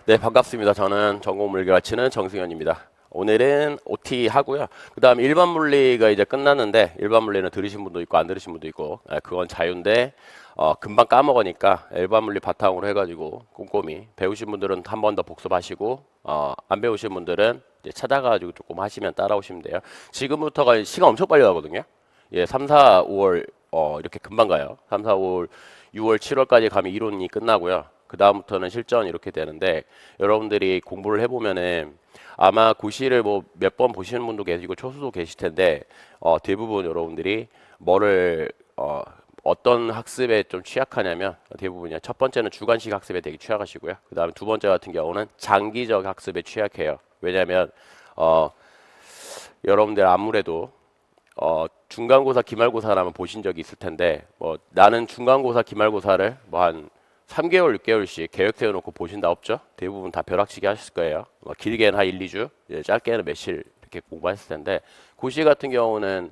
네, 반갑습니다. 저는 전공물리 가르치는 정승현입니다. 오늘은 OT 하고요. 그 다음 일반 물리가 이제 끝났는데, 일반 물리는 들으신 분도 있고 안 들으신 분도 있고, 그건 자유인데, 금방 까먹으니까 일반 물리 바탕으로 해가지고 꼼꼼히 배우신 분들은 한 번 더 복습하시고, 안 배우신 분들은 이제 찾아가지고 조금 하시면 따라오시면 돼요. 지금부터가 시간 엄청 빨리 가거든요. 예, 3, 4, 5월, 이렇게 금방 가요. 3, 4, 5월, 6월, 7월까지 가면 이론이 끝나고요. 그 다음부터는 실전 이렇게 되는데 여러분들이 공부를 해보면은 아마 고시를 뭐 몇 번 보시는 분도 계시고 초수도 계실 텐데 대부분 여러분들이 뭐를 어떤 학습에 좀 취약하냐면 대부분이야. 첫 번째는 주관식 학습에 되게 취약하시고요. 그 다음에 두 번째 같은 경우는 장기적 학습에 취약해요. 왜냐하면 여러분들 아무래도 중간고사, 기말고사라면 보신 적이 있을 텐데 뭐 나는 중간고사, 기말고사를 뭐 한 3개월, 6개월씩 계획 세워놓고 보신다 없죠? 대부분 다 벼락치기 하실 거예요. 길게는 한 1, 2주, 짧게는 며칠 이렇게 공부했을 텐데 고시 같은 경우는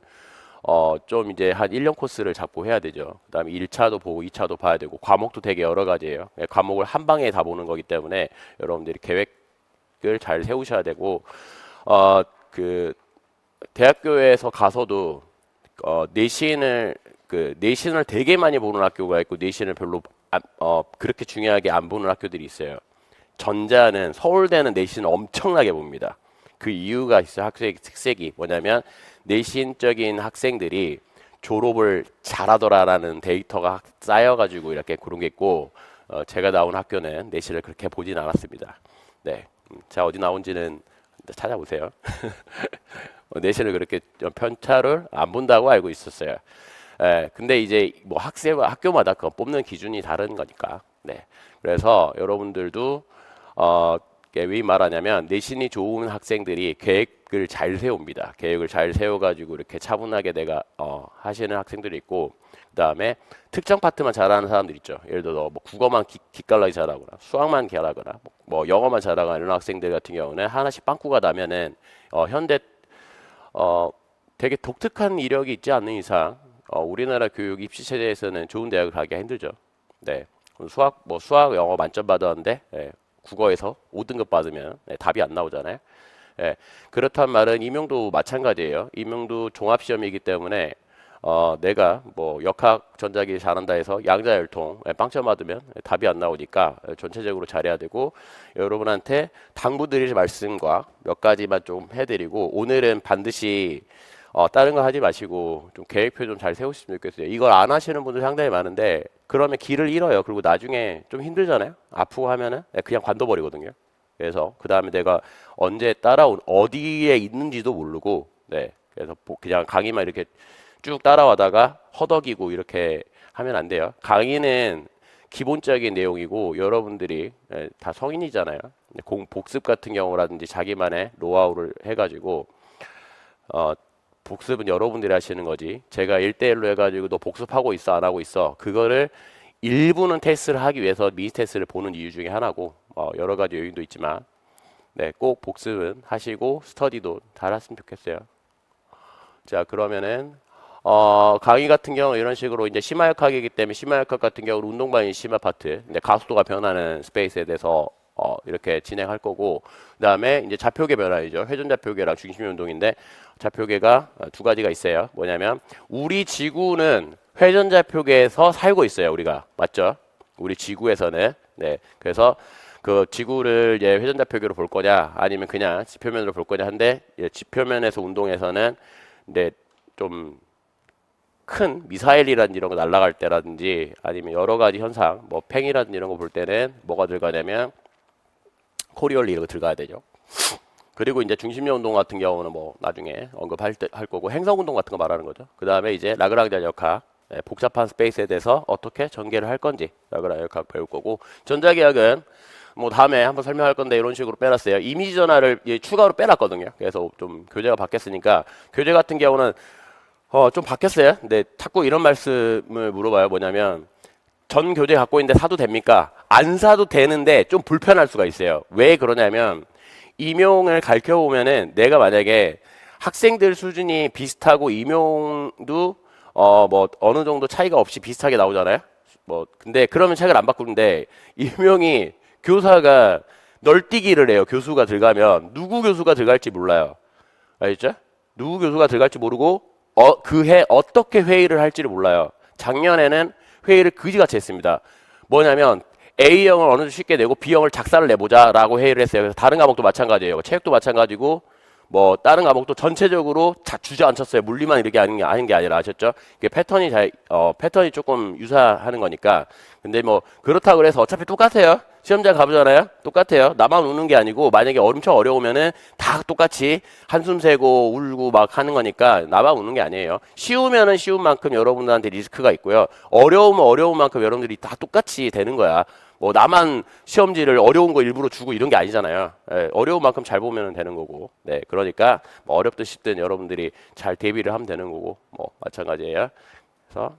좀 이제 한 1년 코스를 잡고 해야 되죠. 그 다음에 1차도 보고 2차도 봐야 되고 과목도 되게 여러 가지예요. 과목을 한 방에 다 보는 거기 때문에 여러분들이 계획을 잘 세우셔야 되고 그 대학교에서 가서도 내신을 되게 많이 보는 학교가 있고 내신을 별로 그렇게 중요하게 안 보는 학교들이 있어요. 전자는 서울대는 내신을 엄청나게 봅니다. 그 이유가 있어요. 학생의 특색이 뭐냐면 내신적인 학생들이 졸업을 잘하더라라는 데이터가 쌓여가지고 이렇게 그런 게 있고 제가 나온 학교는 내신을 그렇게 보진 않았습니다. 네, 제가 어디 나온지는 찾아보세요. 내신을 그렇게 편차를 안 본다고 알고 있었어요. 근데 이제 뭐 학교마다 그 뽑는 기준이 다른 거니까. 네. 그래서 여러분들도 왜 말하냐면 내신이 좋은 학생들이 계획을 잘 세웁니다. 계획을 잘 세워가지고 이렇게 차분하게 내가 하시는 학생들이 있고, 그 다음에 특정 파트만 잘하는 사람들 있죠. 예를 들어 뭐 국어만 기깔나게 잘하거나 수학만 잘하거나 뭐 영어만 잘하거나 이런 학생들 같은 경우는 하나씩 빵꾸가 나면은 현대 되게 독특한 이력이 있지 않는 이상 우리나라 교육 입시 체제에서는 좋은 대학을 가기가 힘들죠. 네. 수학 영어 만점 받았는데 국어에서 5등급 받으면 답이 안 나오잖아요. 그렇단 말은 임용도 마찬가지예요. 임용도 종합시험이기 때문에 내가 뭐 역학 전자기 잘한다 해서 양자열통 빵점 받으면 답이 안 나오니까 전체적으로 잘해야 되고 여러분한테 당부드릴 말씀과 몇 가지만 좀 해드리고 오늘은 반드시 다른 거 하지 마시고 좀 계획표 좀 잘 세우시면 좋겠어요. 이걸 안 하시는 분들 상당히 많은데 그러면 길을 잃어요. 그리고 나중에 좀 힘들잖아요. 아프고 하면은 그냥 관둬버리거든요. 그래서 그 다음에 내가 언제 따라온 어디에 있는지도 모르고 그래서 그냥 강의만 이렇게 쭉 따라와다가 허덕이고 이렇게 하면 안 돼요. 강의는 기본적인 내용이고 여러분들이 다 성인이잖아요. 복습 같은 경우라든지 자기만의 노하우를 해가지고 복습은 여러분들이 하시는 거지. 제가 1대1로 해가지고 너 복습하고 있어 안 하고 있어. 그거를 일부는 테스트를 하기 위해서 미니 테스트를 보는 이유 중에 하나고 여러 가지 요인도 있지만 꼭 복습은 하시고 스터디도 잘했으면 좋겠어요. 자 그러면은 강의 같은 경우 이런 식으로 이제 심화역학이기 때문에 심화역학 같은 경우는 운동반이 심화 파트, 가속도가 변하는 스페이스에 대해서 이렇게 진행할 거고, 그다음에 이제 좌표계 변화이죠. 회전 좌표계랑 중심의 운동인데 좌표계가 두 가지가 있어요. 뭐냐면 우리 지구는 회전 좌표계에서 살고 있어요. 우리가 맞죠? 우리 지구에서는 그래서 그 지구를 회전 좌표계로 볼 거냐 아니면 그냥 지표면으로 볼 거냐 한데 지표면에서 운동에서는 좀 큰 미사일이라든지 이런 거 날아갈 때라든지 아니면 여러 가지 현상 뭐 팽이라든지 이런 거 볼 때는 뭐가 들어가냐면 코리올리 이런 거 들어가야 되죠. 그리고 이제 중심력 운동 같은 경우는 뭐 나중에 언급할 할 거고 행성 운동 같은 거 말하는 거죠. 그 다음에 이제 라그랑제 역학 복잡한 스페이스에 대해서 어떻게 전개를 할 건지 라그랑제 역학 배울 거고 전자기학은 뭐 다음에 한번 설명할 건데 이런 식으로 빼놨어요. 이미지 전화를 추가로 빼놨거든요. 그래서 좀 교재가 바뀌었으니까 교재 같은 경우는 좀 바뀌었어요. 근데 자꾸 이런 말씀을 물어봐요. 뭐냐면 전 교재 갖고 있는데 사도 됩니까? 안 사도 되는데 좀 불편할 수가 있어요. 왜 그러냐면 임용을 가르쳐 보면은 내가 만약에 학생들 수준이 비슷하고 임용도 뭐 어느 정도 차이가 없이 비슷하게 나오잖아요. 뭐 근데 그러면 책을 안 바꾸는데 임용이 교사가 널뛰기를 해요. 교수가 들어가면 누구 교수가 들어갈지 몰라요. 알겠죠? 누구 교수가 들어갈지 모르고 그 해 어떻게 회의를 할지를 몰라요. 작년에는 회의를 그지같이 했습니다. 뭐냐면 A형을 어느 정도 쉽게 내고 B형을 작사를 내보자라고 회의를 했어요. 그래서 다른 과목도 마찬가지예요. 체육도 마찬가지고 뭐 다른 과목도 전체적으로 주저앉혔어요. 물리만 이렇게 하는 게 아니라 아셨죠? 이게 패턴이 조금 유사하는 거니까. 근데 뭐 그렇다고 그래서 어차피 똑같아요. 시험장 가보잖아요. 똑같아요. 나만 우는 게 아니고 만약에 엄청 어려우면은 다 똑같이 한숨 새고 울고 막 하는 거니까 나만 우는 게 아니에요. 쉬우면은 쉬운 만큼 여러분들한테 리스크가 있고요. 어려우면 어려운 만큼 여러분들이 다 똑같이 되는 거야. 뭐 나만 시험지를 어려운 거 일부러 주고 이런 게 아니잖아요. 예, 어려운 만큼 잘 보면 되는 거고. 네, 그러니까 뭐 어렵든 쉽든 여러분들이 잘 대비를 하면 되는 거고. 뭐 마찬가지예요. 그래서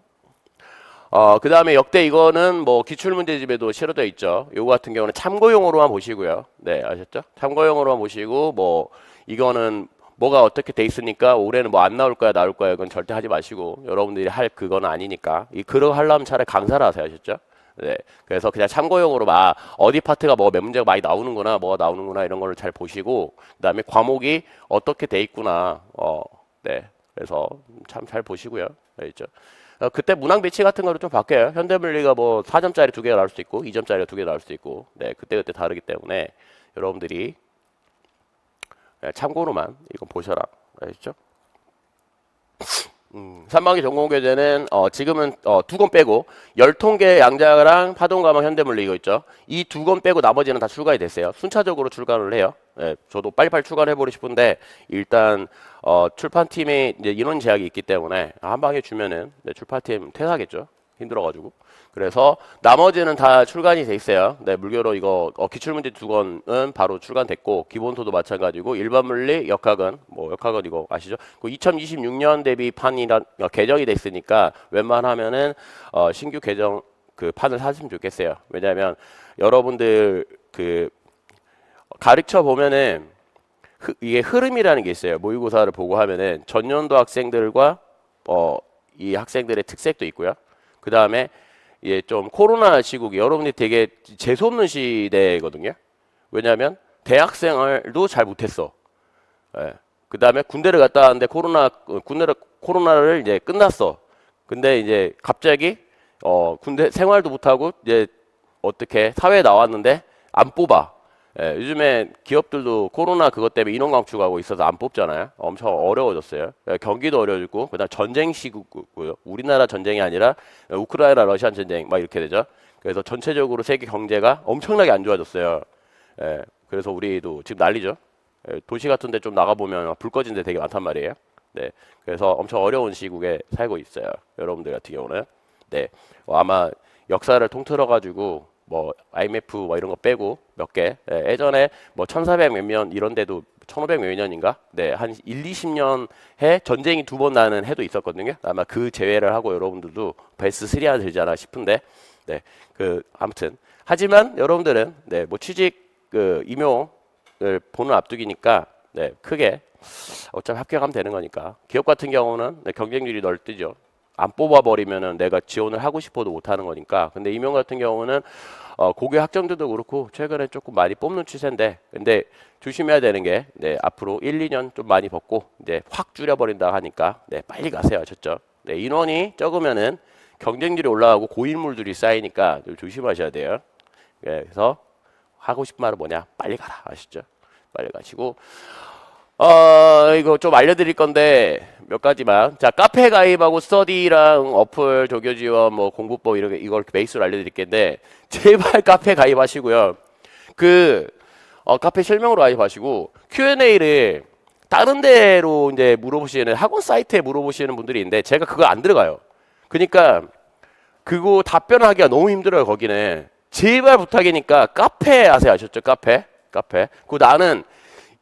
그 다음에 역대 이거는 뭐 기출문제집에도 실어져 있죠. 요거 같은 경우는 참고용으로만 보시고요. 네, 아셨죠? 참고용으로만 보시고 뭐 이거는 뭐가 어떻게 돼 있으니까 올해는 뭐 안 나올 거야 나올 거야 이건 절대 하지 마시고 여러분들이 할 그건 아니니까 그거 하려면 차라리 강사를 하세요. 아셨죠? 네, 그래서 그냥 참고용으로 어디 파트가 몇 문제가 많이 나오는구나, 뭐가 나오는구나 이런 거를 잘 보시고 그다음에 과목이 어떻게 돼 있구나, 네, 그래서 참 잘 보시고요, 알겠죠? 그때 문항 배치 같은 거를 좀 바뀌어요. 현대물리가 뭐 4점짜리 2개가 나올 수도 있고 2점짜리가 2개 나올 수도 있고, 네, 그때 다르기 때문에 여러분들이 참고로만 이거 보셔라, 알겠죠? 3반기 전공교재는 지금은 2권 빼고 열통계 양자랑 파동가망 현대물리 이거 있죠. 이 2권 빼고 나머지는 다 출간이 됐어요. 순차적으로 출간을 해요. 네, 저도 빨리빨리 출간해 보고 싶은데 일단 출판팀에 이제 인원 제약이 있기 때문에 한 방에 주면은 출판팀 퇴사하겠죠. 힘들어가지고. 그래서 나머지는 다 출간이 돼 있어요. 네, 물교로 이거 기출문제 2권은 바로 출간됐고 기본토도 마찬가지고 일반물리, 역학은 뭐 역학은 이거 아시죠? 그 2026년 대비 판이라 개정이 됐으니까 웬만하면은 신규 개정 그 판을 사시면 좋겠어요. 왜냐하면 여러분들 그 가르쳐 보면은 이게 흐름이라는 게 있어요. 모의고사를 보고 하면은 전년도 학생들과 이 학생들의 특색도 있고요. 그 다음에 좀 코로나 시국이 여러분들이 되게 재수없는 시대거든요. 왜냐하면 대학생활도 잘 못했어. 예. 그 다음에 군대를 갔다 왔는데 코로나를 이제 끝났어. 근데 이제 갑자기 군대 생활도 못하고 이제 어떻게 사회에 나왔는데 안 뽑아. 예, 요즘에 기업들도 코로나 그것 때문에 인원 감축하고 있어서 안 뽑잖아요. 엄청 어려워졌어요. 예, 경기도 어려워지고 그다음 전쟁 시국고요. 우리나라 전쟁이 아니라 우크라이나 러시아 전쟁 막 이렇게 되죠. 그래서 전체적으로 세계 경제가 엄청나게 안 좋아졌어요. 예, 그래서 우리도 지금 난리죠. 예, 도시 같은 데 좀 나가 보면 불 꺼진 데 되게 많단 말이에요. 네, 그래서 엄청 어려운 시국에 살고 있어요. 여러분들 같은 경우는. 네, 아마 역사를 통틀어 가지고 뭐 IMF 뭐 이런 거 빼고 몇 개, 예전에 뭐 1400 몇 년 이런 데도 1500 몇 년인가? 네, 한 1, 20년 해 전쟁이 2번 나는 해도 있었거든요. 아마 그 제외를 하고 여러분들도 베스트 3 안에 들잖아 싶은데, 네, 아무튼 하지만 여러분들은 네, 뭐 취직 임용을 보는 앞두기니까 네, 크게 어차피 합격하면 되는 거니까. 기업 같은 경우는 네, 경쟁률이 널뛰죠. 안 뽑아버리면은 내가 지원을 하고 싶어도 못하는 거니까. 근데 임용 같은 경우는 고교 학점들도 그렇고 최근에 조금 많이 뽑는 추세인데, 근데 조심해야 되는 게 네, 앞으로 1, 2년 좀 많이 벗고 이제 확 줄여버린다 하니까 네, 빨리 가세요, 아셨죠? 네, 인원이 적으면은 경쟁률이 올라가고 고인물들이 쌓이니까 좀 조심하셔야 돼요. 네, 그래서 하고 싶은 말은 뭐냐? 빨리 가라, 아시죠? 빨리 가시고. 이거 좀 알려드릴 건데 몇 가지만. 자, 카페 가입하고 스터디랑 어플 조교 지원 뭐 공부법 이걸 베이스로 알려드릴 텐데 제발 카페 가입하시고요. 카페 실명으로 가입하시고 Q&A를 다른 데로 이제 물어보시는 학원 사이트에 물어보시는 분들이 있는데 제가 그거 안 들어가요. 그러니까 그거 답변하기가 너무 힘들어요. 거기는 제발 부탁이니까 카페 하세요. 아셨죠? 카페. 그 나는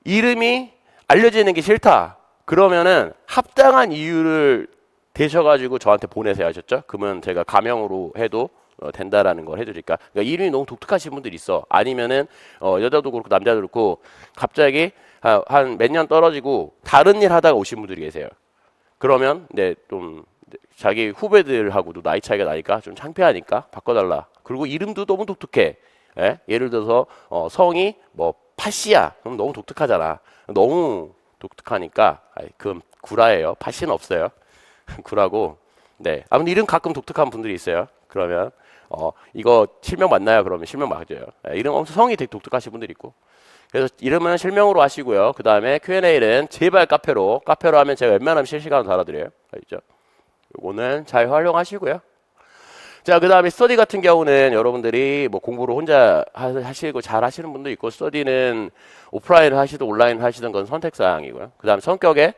이름이 알려지는 게 싫다. 그러면은 합당한 이유를 대셔가지고 저한테 보내세요. 아셨죠? 그러면 제가 가명으로 해도 된다라는 걸 해드릴까. 그러니까 이름이 너무 독특하신 분들이 있어. 아니면은 여자도 그렇고 남자도 그렇고 갑자기 한 몇 년 떨어지고 다른 일 하다가 오신 분들이 계세요. 그러면 네, 좀 자기 후배들하고도 나이 차이가 나니까 좀 창피하니까 바꿔달라. 그리고 이름도 너무 독특해. 예? 예를 들어서 성이 뭐 파씨야. 그럼 너무 독특하잖아. 너무 독특하니까 그럼 구라예요. 파씨는 없어요. 구라고. 네. 아무튼 이름 가끔 독특한 분들이 있어요. 그러면 이거 실명 맞나요? 그러면 실명 맞아요. 예, 이름 엄청 성이 되게 독특하신 분들이 있고. 그래서 이름은 실명으로 하시고요. 그 다음에 Q&A는 제발 카페로 하면 제가 웬만하면 실시간으로 달아드려요. 알죠? 요거는 잘 활용하시고요. 자, 그 다음에 스터디 같은 경우는 여러분들이 뭐 공부를 혼자 하시고 잘 하시는 분도 있고, 스터디는 오프라인을 하시든 온라인을 하시든 건 선택사항이고요. 그 다음에 성격에,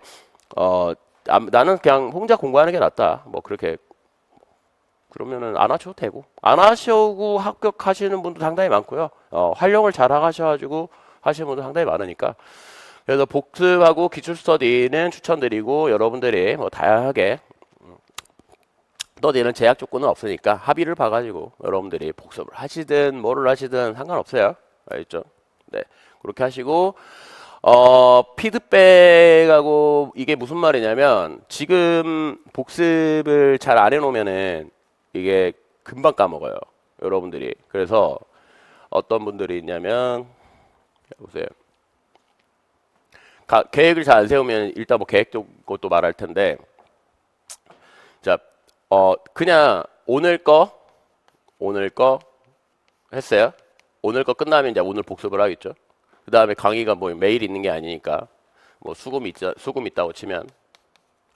나는 그냥 혼자 공부하는 게 낫다. 뭐 그렇게, 그러면은 안 하셔도 되고, 안 하시고 합격하시는 분도 상당히 많고요. 활용을 잘 하셔가지고 하시는 분도 상당히 많으니까. 그래서 복습하고 기출 스터디는 추천드리고, 여러분들이 뭐 다양하게 너네는 제약 조건은 없으니까 합의를 봐가지고 여러분들이 복습을 하시든 뭐를 하시든 상관없어요. 알겠죠? 네. 그렇게 하시고 피드백하고 이게 무슨 말이냐면 지금 복습을 잘 안 해놓으면은 이게 금방 까먹어요. 여러분들이. 그래서 어떤 분들이 있냐면 보세요. 계획을 잘 안 세우면 일단 뭐 계획도 것도 말할 텐데 자 그냥 오늘 거 했어요. 오늘 거 끝나면 이제 오늘 복습을 하겠죠. 그 다음에 강의가 뭐 매일 있는 게 아니니까 뭐 수금 있다고 치면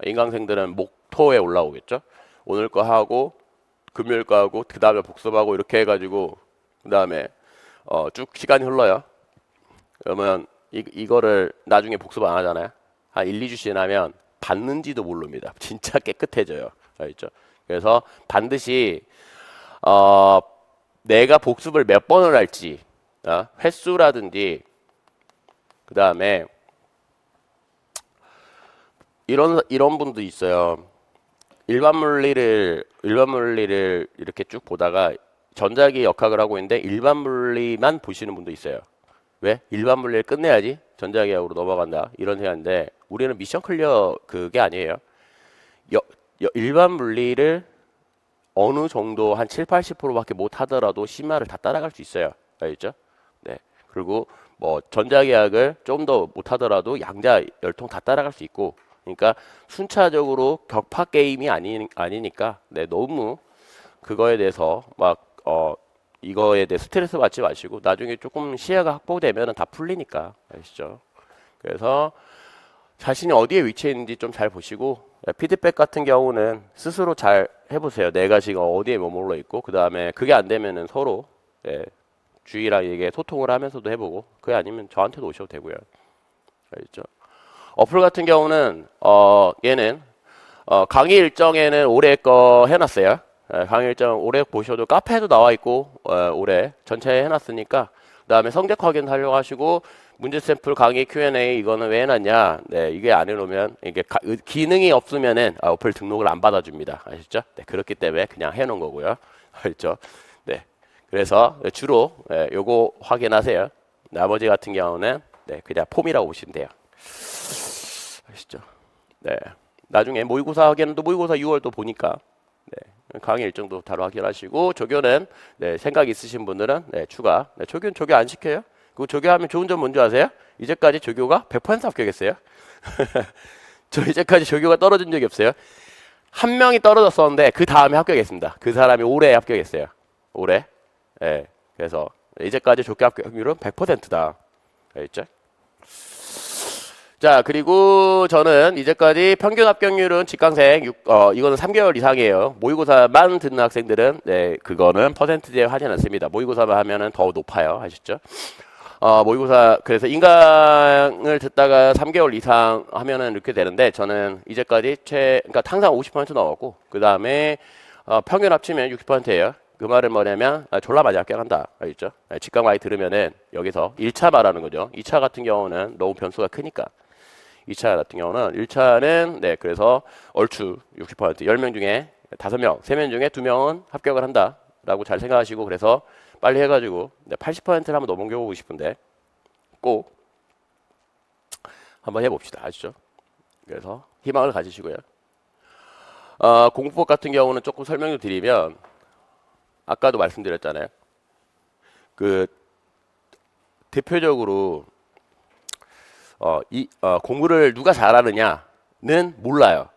인강생들은 목토에 올라오겠죠. 오늘 거 하고 금요일 거 하고 그 다음에 복습하고 이렇게 해가지고 그 다음에 쭉 시간이 흘러요. 그러면 이거를 나중에 복습 안 하잖아요. 한 1, 2주 지나면 받는지도 모릅니다. 진짜 깨끗해져요. 알겠죠? 그래서 반드시 내가 복습을 몇 번을 할지 횟수라든지 그 다음에 이런 분도 있어요. 일반 물리를 이렇게 쭉 보다가 전자기 역학을 하고 있는데 일반 물리만 보시는 분도 있어요. 왜? 일반 물리를 끝내야지 전자기하고로 넘어간다 이런 생각인데 우리는 미션 클리어 그게 아니에요. 일반 물리를 어느 정도 한 7, 80%밖에 못 하더라도 심화를 다 따라갈 수 있어요. 알겠죠? 네. 그리고 뭐 전자계약을 좀 더 못 하더라도 양자 열통 다 따라갈 수 있고 그러니까 순차적으로 격파 게임이 아니니까 네, 너무 그거에 대해서 막 이거에 대해 스트레스 받지 마시고 나중에 조금 시야가 확보되면 다 풀리니까 아시죠? 그래서 자신이 어디에 위치해 있는지 좀 잘 보시고 피드백 같은 경우는 스스로 잘 해보세요. 내가 지금 어디에 머물러 있고 그 다음에 그게 안 되면은 서로 주위랑 이게 소통을 하면서도 해보고 그게 아니면 저한테도 오셔도 되고요. 알겠죠? 어플 같은 경우는 얘는 강의 일정에는 올해 거 해놨어요. 강의 일정 올해 보셔도 카페에도 나와 있고 올해 전체 해놨으니까 그 다음에 성적 확인 하려고 하시고 문제 샘플 강의 Q&A 이거는 왜 해놨냐? 네, 이게 안 해놓으면 이게 기능이 없으면은 어플 등록을 안 받아줍니다. 아시죠? 네, 그렇기 때문에 그냥 해놓은 거고요. 알죠? 네, 그래서 주로 요거 확인하세요. 나머지 같은 경우는 네, 그냥 폼이라고 보시면 돼요. 아시죠? 네, 나중에 모의고사 하기에는 모의고사 6월도 보니까 네, 강의 일정도 바로 확인하시고 조교는 네, 생각 있으신 분들은 네, 추가. 네, 조교 안 시켜요? 그 조교하면 좋은 점 뭔지 아세요? 이제까지 조교가 100% 합격했어요. 저 이제까지 조교가 떨어진 적이 없어요. 한 명이 떨어졌었는데 그 다음에 합격했습니다. 그 사람이 올해 합격했어요. 올해. 예. 그래서 이제까지 조교 합격률은 100%다. 알겠죠? 자, 그리고 저는 이제까지 평균 합격률은 직강생 이거는 3개월 이상이에요. 모의고사만 듣는 학생들은 네, 그거는 퍼센트지에 하진 않습니다. 모의고사만 하면은 더 높아요. 아시죠? 모의고사 그래서 인강을 듣다가 3개월 이상 하면은 이렇게 되는데 저는 이제까지 그러니까 항상 50% 나왔고 그 다음에 평균 합치면 60%예요. 그 말은 뭐냐면 졸라 많이 합격한다. 알겠죠? 직강 많이 들으면은 여기서 1차 말하는 거죠. 2차 같은 경우는 너무 변수가 크니까 2차 같은 경우는 1차는 네 그래서 얼추 60% 10명 중에 5명, 3명 중에 2명은 합격을 한다라고 잘 생각하시고 그래서 빨리 해가지고 80%를 한번 넘겨보고 싶은데 꼭 한번 해봅시다. 아시죠? 그래서 희망을 가지시고요. 공부법 같은 경우는 조금 설명을 드리면 아까도 말씀드렸잖아요. 그 대표적으로 공부를 누가 잘하느냐는 몰라요.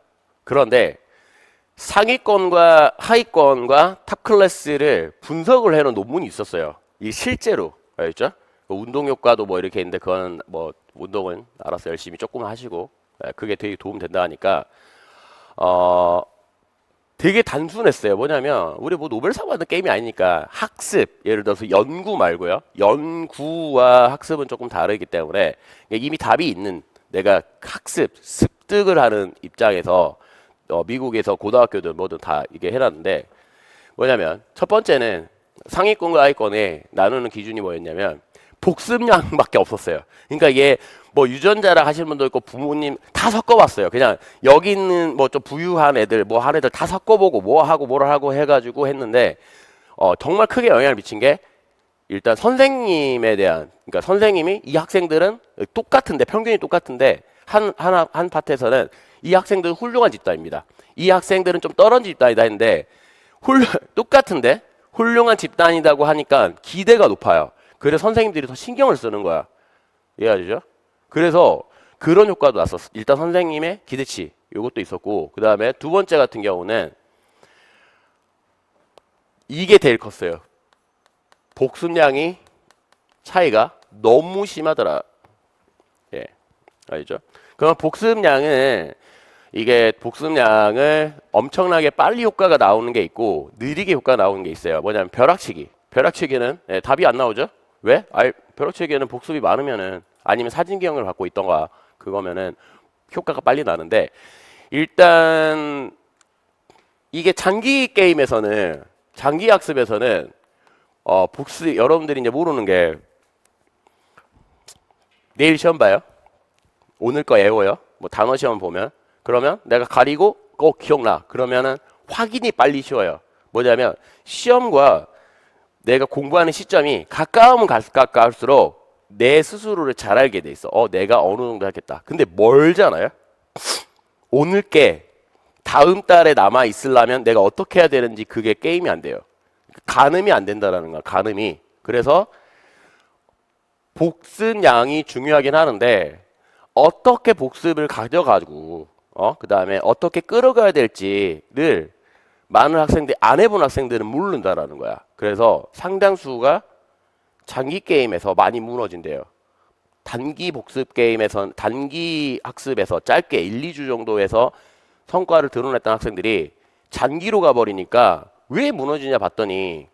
그런데 상위권과 하위권과 탑 클래스를 분석을 해놓은 논문이 있었어요. 이 실제로 알죠? 운동 효과도 뭐 이렇게 있는데 그건 뭐 운동은 알아서 열심히 조금 하시고 그게 되게 도움 된다 하니까 되게 단순했어요. 뭐냐면 우리 뭐 노벨상 받는 게임이 아니니까 학습, 예를 들어서 연구 말고요. 연구와 학습은 조금 다르기 때문에 이미 답이 있는 내가 학습, 습득을 하는 입장에서 미국에서 고등학교든 뭐든 다 이게 해놨는데 뭐냐면 첫 번째는 상위권과 하위권에 나누는 기준이 뭐였냐면 복습량밖에 없었어요. 그러니까 이게 뭐 유전자라 하시는 분도 있고 부모님 다 섞어봤어요. 그냥 여기 있는 뭐 좀 부유한 애들 뭐 한 애들 다 섞어보고 뭐 하고 뭐를 하고 해가지고 했는데 정말 크게 영향을 미친 게 일단 선생님에 대한 그러니까 선생님이 이 학생들은 똑같은데 평균이 똑같은데 한 파트에서는 이 학생들은 훌륭한 집단입니다. 이 학생들은 좀 떨어진 집단이다 했는데 똑같은데 훌륭한 집단이라고 하니까 기대가 높아요. 그래서 선생님들이 더 신경을 쓰는 거야. 이해하시죠? 그래서 그런 효과도 났었어. 일단 선생님의 기대치 이것도 있었고 그 다음에 두 번째 같은 경우는 이게 제일 컸어요. 복습량이 차이가 너무 심하더라. 예, 알죠? 그럼 복습량을 엄청나게 빨리 효과가 나오는 게 있고 느리게 효과가 나오는 게 있어요. 뭐냐면 벼락치기. 벼락치기는 답이 안 나오죠? 왜? 벼락치기에는 복습이 많으면은 아니면 사진 기억을 갖고 있던가 그거면은 효과가 빨리 나는데 일단 이게 장기 게임에서는 장기 학습에서는 복습 여러분들이 이제 모르는 게 내일 시험 봐요. 오늘 거 외워요. 뭐 단어 시험 보면 그러면 내가 가리고 기억나. 그러면은 확인이 빨리 쉬워요. 뭐냐면 시험과 내가 공부하는 시점이 가까우면 가까울수록 내 스스로를 잘 알게 돼 있어. 내가 어느 정도 하겠다. 근데 멀잖아요. 오늘 게 다음 달에 남아 있으려면 내가 어떻게 해야 되는지 그게 게임이 안 돼요. 가늠이 안 된다라는 거야. 가늠이. 그래서 복습량이 중요하긴 하는데 어떻게 복습을 가져가지고 그 다음에 어떻게 끌어가야 될지를 많은 학생들이 안 해본 학생들은 모른다라는 거야. 그래서 상당수가 장기 게임에서 많이 무너진대요. 단기 복습 게임에서 단기 학습에서 짧게 1, 2주 정도에서 성과를 드러냈던 학생들이 장기로 가버리니까 왜 무너지냐 봤더니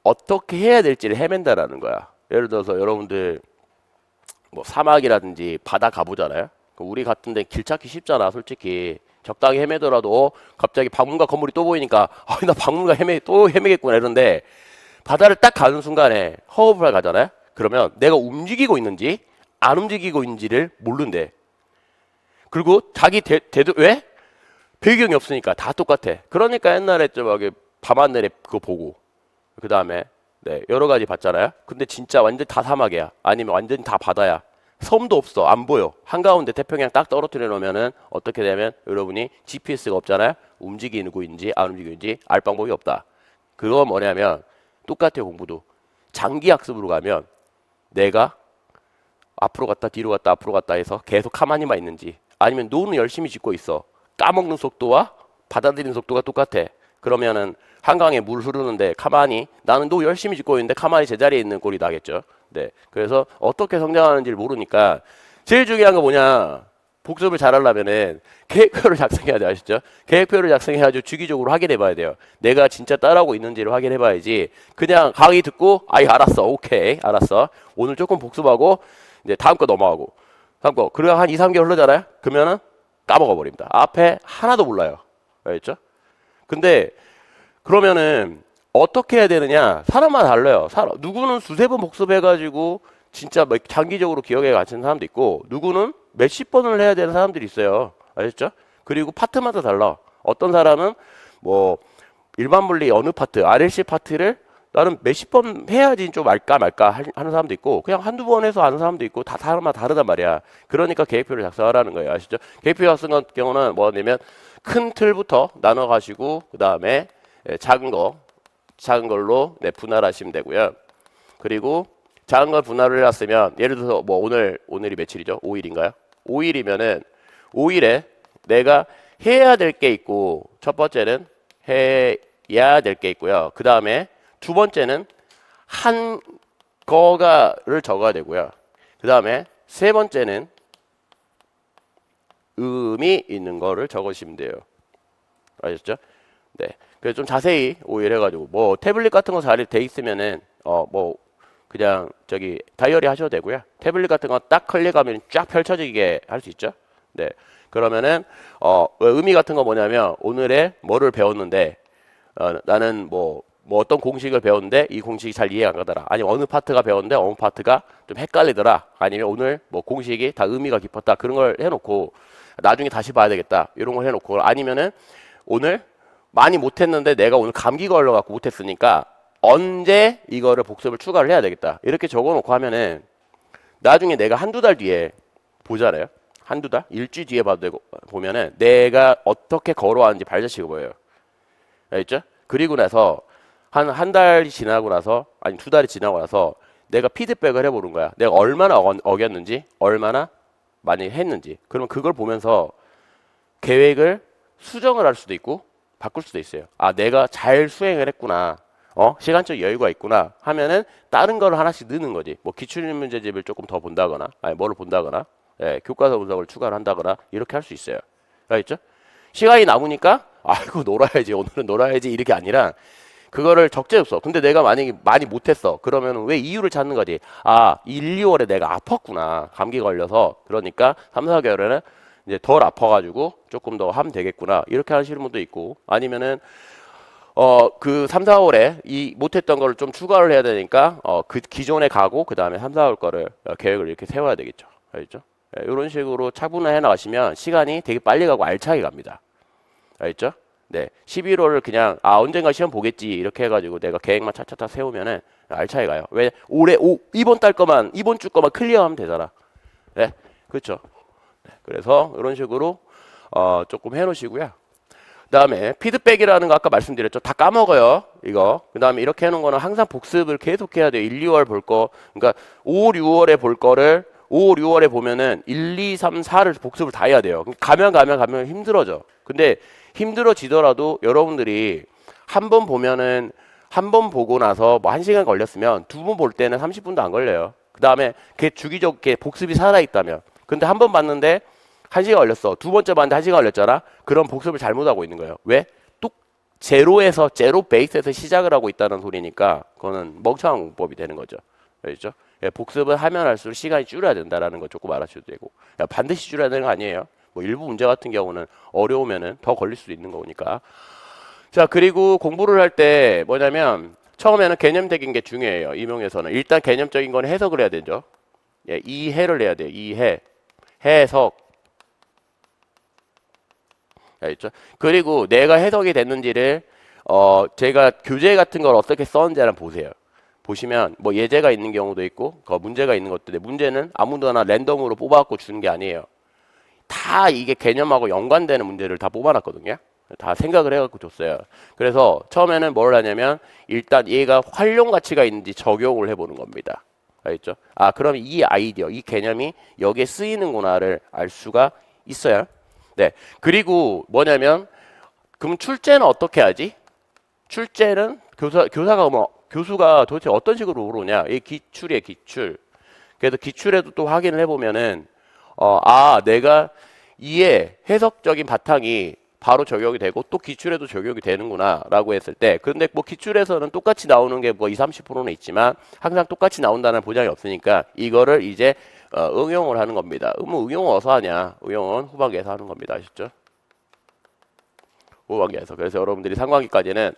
어떻게 해야 될지를 헤맨다라는 거야. 예를 들어서 여러분들 뭐 사막이라든지 바다 가보잖아요. 우리 같은데 길 찾기 쉽잖아. 솔직히 적당히 헤매더라도 갑자기 박물관 건물이 또 보이니까 나 박물관 또 헤매겠구나 이런데 바다를 딱 가는 순간에 허업을 가잖아요. 그러면 내가 움직이고 있는지 안 움직이고 있는지를 모른대. 그리고 자기 왜? 배경이 없으니까 다 똑같아. 그러니까 옛날에 저기 밤하늘에 그거 보고 그 다음에 여러 가지 봤잖아요. 근데 진짜 완전 다 사막이야. 아니면 완전 다 바다야. 섬도 없어. 안 보여. 한가운데 태평양 딱 떨어뜨려 놓으면은 어떻게 되면 여러분이 GPS가 없잖아요. 움직이고 있는지 안 움직이고 있는지 알 방법이 없다. 그거 뭐냐면 똑같아요. 공부도. 장기 학습으로 가면 내가 앞으로 갔다 뒤로 갔다 앞으로 갔다 해서 계속 가만히만 있는지 아니면 노는 열심히 짓고 있어. 까먹는 속도와 받아들이는 속도가 똑같아. 그러면은 한강에 물 흐르는데 가만히 나는 노 열심히 짓고 있는데 가만히 제자리에 있는 꼴이 나겠죠. 네. 그래서 어떻게 성장하는지를 모르니까 제일 중요한 거 뭐냐? 복습을 잘하려면은 계획표를 작성해야 돼. 아시죠? 계획표를 작성해가지고 주기적으로 확인해 봐야 돼요. 내가 진짜 따라하고 있는지를 확인해 봐야지. 그냥 강의 듣고 알았어. 오케이. 알았어. 오늘 조금 복습하고 이제 다음 거 넘어가고 다음 거 그리고 한 2, 3개월 흐르잖아요. 그러면은 까먹어 버립니다. 앞에 하나도 몰라요. 알겠죠? 근데 그러면은 어떻게 해야 되느냐? 사람마다 달라요. 누구는 두세 번 복습해가지고 진짜 장기적으로 기억에 갇힌 사람도 있고 누구는 몇십 번을 해야 되는 사람들이 있어요. 아셨죠? 그리고 파트마다 달라. 어떤 사람은 뭐 일반 물리 어느 파트, RLC 파트를 나는 몇십 번 해야지 좀 알까 말까 하는 사람도 있고 그냥 한두 번 해서 아는 사람도 있고 다 사람마다 다르단 말이야. 그러니까 계획표를 작성하라는 거예요. 아시죠? 계획표 작성 같은 경우는 뭐냐면 큰 틀부터 나눠 가지고 그 다음에 작은 거 작은 걸로 네, 분할하시면 되고요. 그리고 작은 걸 분할을 해놨으면 예를 들어서 뭐 오늘이 며칠이죠? 5일인가요? 5일이면은 5일에 내가 해야 될 게 있고 첫 번째는 해야 될 게 있고요. 그 다음에 두 번째는 한 거가를 적어야 되고요. 그 다음에 세 번째는 의미 있는 거를 적으시면 돼요. 아셨죠? 네. 그래서 좀 자세히 오일해가지고 뭐 태블릿 같은 거 잘 돼 있으면은 뭐 그냥 저기 다이어리 하셔도 되고요. 태블릿 같은 거 딱 클릭하면 쫙 펼쳐지게 할 수 있죠. 네. 그러면은 의미 같은 거 뭐냐면 오늘의 뭐를 배웠는데 나는 뭐 어떤 공식을 배웠는데 이 공식이 잘 이해가 안 가더라. 아니면 어느 파트가 배웠는데 어느 파트가 좀 헷갈리더라. 아니면 오늘 뭐 공식이 다 의미가 깊었다. 그런 걸 해놓고 나중에 다시 봐야 되겠다. 이런 걸 해놓고 아니면은 오늘 많이 못했는데 내가 오늘 감기 걸려갖고 못했으니까 언제 이거를 복습을 추가를 해야 되겠다. 이렇게 적어놓고 하면은 나중에 내가 한두 달 뒤에 보잖아요. 한두 달? 일주일 뒤에 봐도 되고 보면은 내가 어떻게 걸어왔는지 발자취가 보여요. 알겠죠? 그리고 나서 한 달이 지나고 나서 아니 두 달이 지나고 나서 내가 피드백을 해보는 거야. 내가 얼마나 어겼는지 얼마나 많이 했는지. 그러면 그걸 보면서 계획을 수정을 할 수도 있고 바꿀 수도 있어요. 아 내가 잘 수행을 했구나. 시간적 여유가 있구나 하면은 다른 걸 하나씩 넣는 거지. 뭐 기출문제집을 조금 더 본다거나 아니 뭐를 본다거나 교과서 분석을 추가를 한다거나 이렇게 할 수 있어요. 알겠죠? 시간이 남으니까 아이고 놀아야지 오늘은 놀아야지 이렇게 아니라 그거를 적재없어. 근데 내가 만약에 많이 못했어. 그러면 왜 이유를 찾는 거지. 아 1, 2월에 내가 아팠구나. 감기 걸려서 그러니까 3, 4개월에는 이제 덜 아파가지고 조금 더 하면 되겠구나. 이렇게 하시는 분도 있고 아니면은 그 3, 4월에 이 못했던 거를 좀 추가를 해야 되니까 그 기존에 가고 그 다음에 3, 4월 거를 계획을 이렇게 세워야 되겠죠. 알겠죠? 이런 식으로 차분화해 나가시면 시간이 되게 빨리 가고 알차게 갑니다. 알겠죠? 네. 11월을 그냥 언젠가 시험 보겠지 이렇게 해가지고 내가 계획만 차차차 세우면은 알차게 가요. 왜 이번 달 거만 이번 주 거만 클리어하면 되잖아. 네. 그렇죠. 네. 그래서 이런 식으로 조금 해놓으시고요. 그 다음에 피드백이라는 거 아까 말씀드렸죠. 다 까먹어요. 이거. 그 다음에 이렇게 해놓은 거는 항상 복습을 계속 해야 돼요. 1, 2월 볼 거. 그러니까 5, 6월에 볼 거를 5, 6월에 보면은 1, 2, 3, 4를 복습을 다 해야 돼요. 가면 힘들어져. 근데 힘들어지더라도 여러분들이 한 번 보면은 한 번 보고 나서 뭐 1시간 걸렸으면 두 번 볼 때는 30분도 안 걸려요. 그 다음에 그게 주기적게 복습이 살아있다면. 근데 한 번 봤는데 1시간 걸렸어. 두 번째 봤는데 1시간 걸렸잖아. 그럼 복습을 잘못하고 있는 거예요. 왜? 뚝 제로 베이스에서 시작을 하고 있다는 소리니까 그거는 멍청한 공법이 되는 거죠. 알겠죠? 복습을 하면 할수록 시간이 줄여야 된다라는 거 조금 알아주셔도 되고 반드시 줄여야 되는 거 아니에요. 뭐 일부 문제 같은 경우는 어려우면은 더 걸릴 수도 있는 거니까. 자 그리고 공부를 할 때 뭐냐면 처음에는 개념적인 게 중요해요. 임용에서는 일단 개념적인 건 해석을 해야 되죠. 이해를 해야 돼요. 이해 해석. 알겠죠? 그리고 내가 해석이 됐는지를 제가 교재 같은 걸 어떻게 썼는지 한번 보세요. 보시면 뭐 예제가 있는 경우도 있고 문제가 있는 것도 있는데 문제는 아무거나 랜덤으로 뽑아갖고 주는 게 아니에요. 다 이게 개념하고 연관되는 문제를 다 뽑아놨거든요. 다 생각을 해갖고 줬어요. 그래서 처음에는 뭘 하냐면 일단 얘가 활용 가치가 있는지 적용을 해보는 겁니다. 알겠죠? 그럼 이 아이디어, 이 개념이 여기에 쓰이는구나를 알 수가 있어요. 네. 그리고 뭐냐면 그럼 출제는 어떻게 하지? 출제는 교수가 도대체 어떤 식으로 물어오냐? 이 기출이에요, 기출. 그래서 기출에도 또 확인을 해보면은 내가 이해 해석적인 바탕이 바로 적용이 되고 또 기출에도 적용이 되는구나라고 했을 때 근데 뭐 기출에서는 똑같이 나오는 게 뭐 20, 30%는 있지만 항상 똑같이 나온다는 보장이 없으니까 이거를 이제 응용을 하는 겁니다. 뭐 응용은 어디서 하냐? 응용은 후반기에서 하는 겁니다. 아셨죠? 후반기에서. 그래서 여러분들이 상반기까지는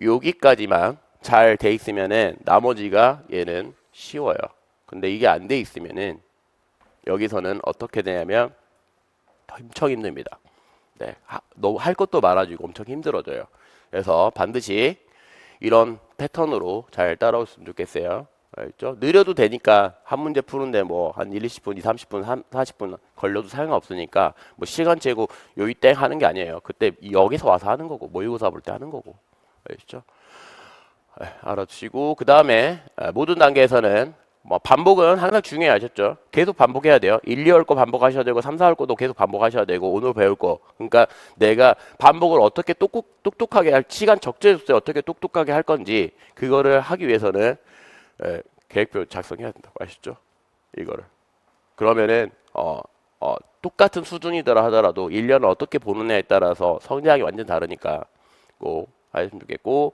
여기까지만 잘 돼 있으면은 나머지가 얘는 쉬워요. 근데 이게 안 돼 있으면은 여기서는 어떻게 되냐면 엄청 힘듭니다. 네, 너무 할 것도 많아지고 엄청 힘들어져요. 그래서 반드시 이런 패턴으로 잘 따라오셨으면 좋겠어요. 알겠죠? 느려도 되니까 한 문제 푸는데 뭐 한 1, 20분, 2, 30분, 40분 걸려도 상관없으니까 뭐 시간 재고 요이 땡 하는 게 아니에요. 그때 여기서 와서 하는 거고 모의고사 볼 때 하는 거고. 알겠죠? 알아두시고 그 다음에 모든 단계에서는 뭐 반복은 항상 중요하셨죠. 계속 반복해야 돼요. 1, 2월 거 반복하셔야 되고 3, 4월 거도 계속 반복하셔야 되고 오늘 배울 거. 그러니까 내가 반복을 어떻게 똑똑하게 할 시간 적재적소에 어떻게 똑똑하게 할 건지 그거를 하기 위해서는 계획표 작성해야 된다고 아시죠? 이거를. 그러면은 똑같은 수준이더라 하더라도 1년을 어떻게 보느냐에 따라서 성장이 완전 다르니까 꼭 하시면 좋겠고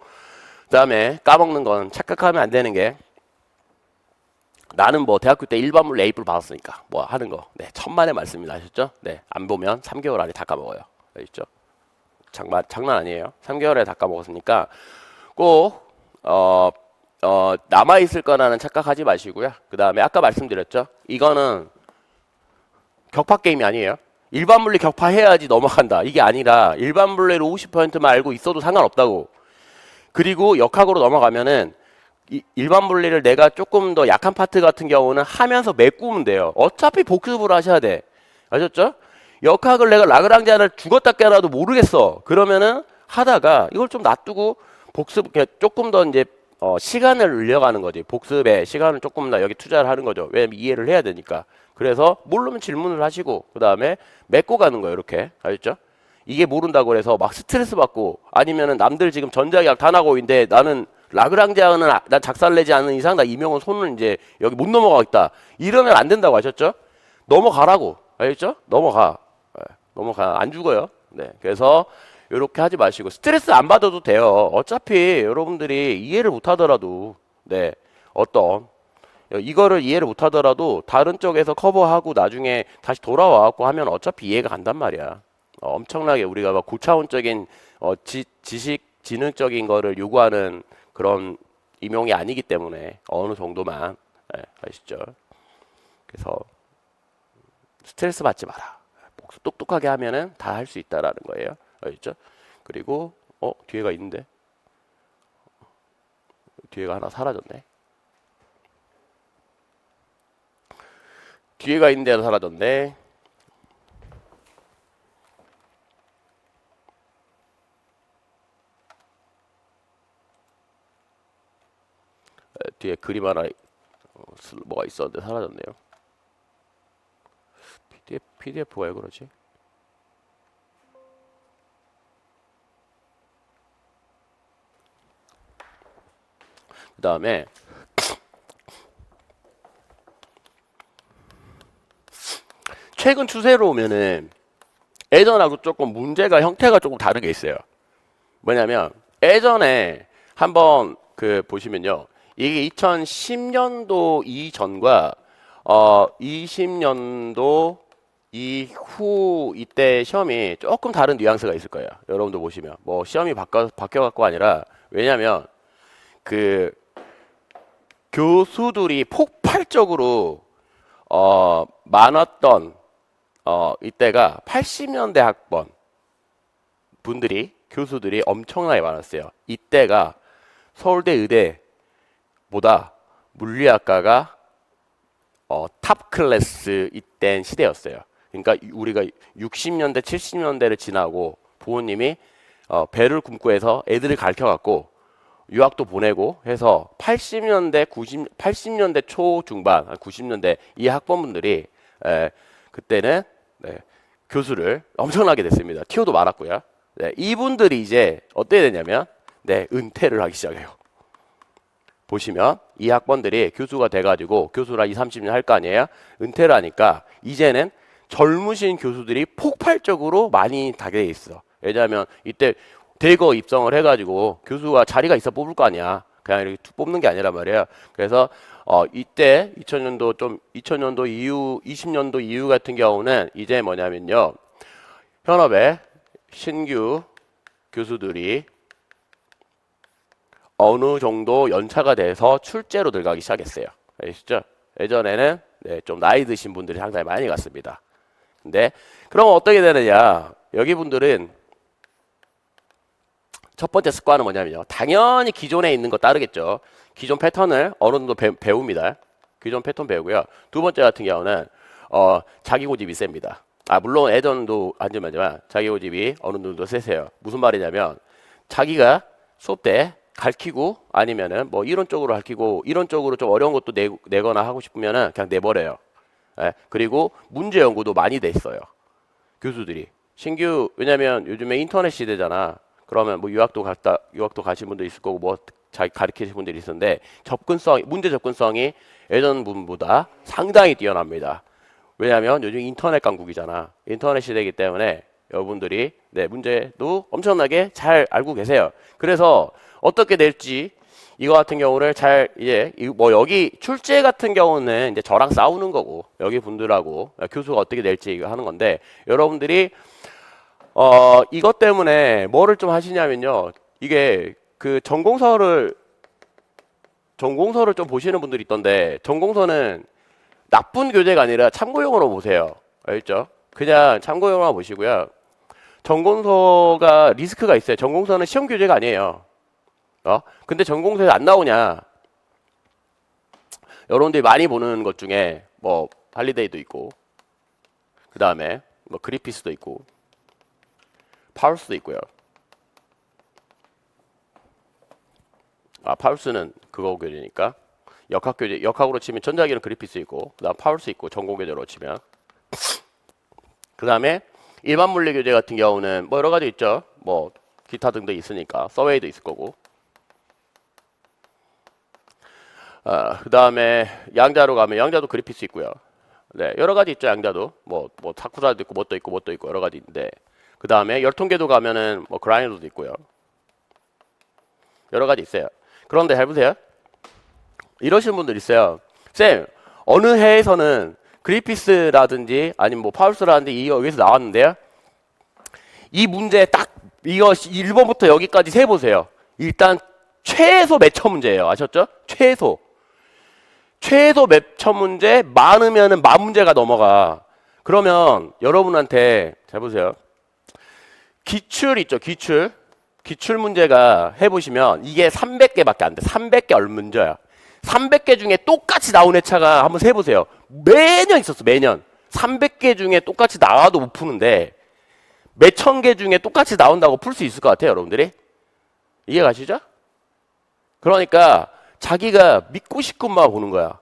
그 다음에 까먹는 건 착각하면 안 되는 게 나는 뭐 대학교 때 일반물 A뿔 받았으니까 뭐 하는 거 네, 천만의 말씀입니다. 아셨죠? 네, 안 보면 3개월 안에 다 까먹어요. 아셨죠? 장난 아니에요. 3개월 안에 다 까먹었으니까 꼭 남아있을 거라는 착각하지 마시고요. 그 다음에 아까 말씀드렸죠? 이거는 격파 게임이 아니에요. 일반 물리 격파해야지 넘어간다. 이게 아니라 일반 물리를 50%만 알고 있어도 상관없다고. 그리고 역학으로 넘어가면은 일반 물리를 내가 조금 더 약한 파트 같은 경우는 하면서 메꾸면 돼요. 어차피 복습을 하셔야 돼. 아셨죠? 역학을 내가 라그랑지안을 죽었다 깨라도 모르겠어. 그러면은 하다가 이걸 좀 놔두고 복습 조금 더 이제 시간을 늘려가는 거지. 복습에 시간을 조금 더 여기 투자를 하는 거죠. 왜냐면 이해를 해야 되니까. 그래서 모르면 질문을 하시고 그 다음에 메꿔 가는 거예요. 이렇게 아셨죠? 이게 모른다고 해서 막 스트레스 받고 아니면은 남들 지금 전자계약 다 나고 있는데 나는 라그랑지안은 난 작살내지 않는 이상 나 이명은 손을 이제 여기 못 넘어가겠다. 이러면 안 된다고 하셨죠? 넘어가라고. 알겠죠? 넘어가. 넘어가. 안 죽어요. 네. 그래서 이렇게 하지 마시고 스트레스 안 받아도 돼요. 어차피 여러분들이 이해를 못 하더라도 네. 이거를 이해를 못 하더라도 다른 쪽에서 커버하고 나중에 다시 돌아와 갖고 하면 어차피 이해가 간단 말이야. 엄청나게 우리가 막 고차원적인 지식 지능적인 거를 요구하는 그런 임용이 아니기 때문에 어느 정도만 아시죠? 그래서 스트레스 받지 마라. 복습 똑똑하게 하면은 다 할 수 있다라는 거예요. 아시죠? 그리고 뒤에가 있는데 뒤에가 하나 사라졌네. 뒤에가 있는데 사라졌네. 뒤에 그림 하나 뭐가 있었는데 사라졌네요. PDF가 왜 그러지? 그 다음에 최근 추세로 오면은 예전하고 조금 문제가 형태가 조금 다른 게 있어요. 뭐냐면 예전에 한번 보시면요. 이게 2010년도 이전과 20년도 이후 이때 시험이 조금 다른 뉘앙스가 있을 거예요. 여러분도 보시면 뭐 시험이 바뀌어갖고 아니라 왜냐면 교수들이 폭발적으로 많았던 이때가 80년대 학번 교수들이 엄청나게 많았어요. 이때가 서울대 의대보다 물리학과가 탑 클래스 이땐 시대였어요. 그러니까 우리가 60년대 70년대를 지나고 부모님이 배를 굶고 해서 애들을 가르쳐갖고 유학도 보내고 해서 80년대 초중반 90년대 이 학번분들이 그때는 교수를 엄청나게 됐습니다. 티오도 많았고요. 이분들이 이제 어떻게 되냐면 은퇴를 하기 시작해요. 보시면 이 학번들이 교수가 돼가지고 교수를 20, 30년 할 거 아니에요. 은퇴를 하니까 이제는 젊으신 교수들이 폭발적으로 많이 다게 있어. 왜냐하면 이때 대거 입성을 해가지고 교수가 자리가 있어 뽑을 거 아니야. 그냥 이렇게 뽑는 게 아니란 말이에요. 그래서 이때 2000년도 이후 20년도 이후 같은 경우는 이제 뭐냐면요. 현업에 신규 교수들이 어느 정도 연차가 돼서 출제로 들어가기 시작했어요. 아시죠? 예전에는 좀 나이 드신 분들이 상당히 많이 갔습니다. 근데 그럼 어떻게 되느냐? 여기 분들은 첫 번째 습관은 뭐냐면요. 당연히 기존에 있는 거 따르겠죠. 기존 패턴을 어느 정도 배웁니다. 기존 패턴 배우고요. 두 번째 같은 경우는 자기 고집이 셉니다. 물론 예전도 안전하지만 자기 고집이 어느 정도 세세요. 무슨 말이냐면 자기가 수업 때 가르치고 아니면은 뭐 이론적으로 가르치고 이론적으로 좀 어려운 것도 내거나 하고 싶으면은 그냥 내버려요. 예, 그리고 문제 연구도 많이 돼 있어요. 교수들이 신규 왜냐면 요즘에 인터넷 시대잖아. 그러면 뭐 유학도 가신 분도 있을 거고 뭐 자기 가르치신 분들이 있었는데 문제 접근성이 예전 분보다 상당히 뛰어납니다. 왜냐하면 요즘 인터넷 강국이잖아. 인터넷 시대이기 때문에 여러분들이 네, 문제도 엄청나게 잘 알고 계세요. 그래서 어떻게 될지 이거 같은 경우를 잘 이제 뭐 여기 출제 같은 경우는 이제 저랑 싸우는 거고 여기 분들하고 교수가 어떻게 될지 이거 하는 건데 여러분들이 이것 때문에 뭐를 좀 하시냐면요. 이게 그 전공서를 좀 보시는 분들이 있던데 전공서는 나쁜 교재가 아니라 참고용으로 보세요. 알겠죠? 그냥 참고용으로 보시고요. 전공서가 리스크가 있어요. 전공서는 시험 교재가 아니에요. 근데 전공서에 안 나오냐? 여러분들이 많이 보는 것 중에 뭐 할리데이도 있고, 그 다음에 뭐 그리피스도 있고, 파울스도 있고요. 파울스는 그거 교재니까 역학 교재, 역학으로 치면 전자기는 그리피스 있고, 그다음 파울스 있고 전공 교재로 치면, 그 다음에 일반 물리 교재 같은 경우는 뭐 여러 가지 있죠. 뭐 기타 등등 있으니까 서웨이도 있을 거고. 그 다음에 양자로 가면 양자도 그리피스 있고요. 네, 여러 가지 있죠. 양자도 뭐 사쿠사도 있고 뭣도 있고 여러 가지 있는데, 그 다음에 열통계도 가면은 뭐 그라인드도 있고요. 여러 가지 있어요. 그런데 잘 보세요. 이러시는 분들 있어요. 쌤, 어느 해에서는 그리피스라든지 아니면 뭐 파울스라든지 이거 여기서 나왔는데요. 이 문제 딱 이거 1번부터 여기까지 세 보세요. 일단 최소 몇 천 문제예요. 아셨죠? 최소 몇 천 문제 많으면은 만 문제가 넘어가. 그러면 여러분한테 잘 보세요. 기출 있죠. 기출 문제가 해보시면 이게 300개밖에 안 돼. 300개 얼문제야. 300개 중에 똑같이 나온 회차가 한번 세보세요. 매년 있었어. 매년 300개 중에 똑같이 나와도 못 푸는데 몇천 개 중에 똑같이 나온다고 풀 수 있을 것 같아요. 여러분들이 이해 가시죠? 그러니까 자기가 믿고 싶군만 보는 거야.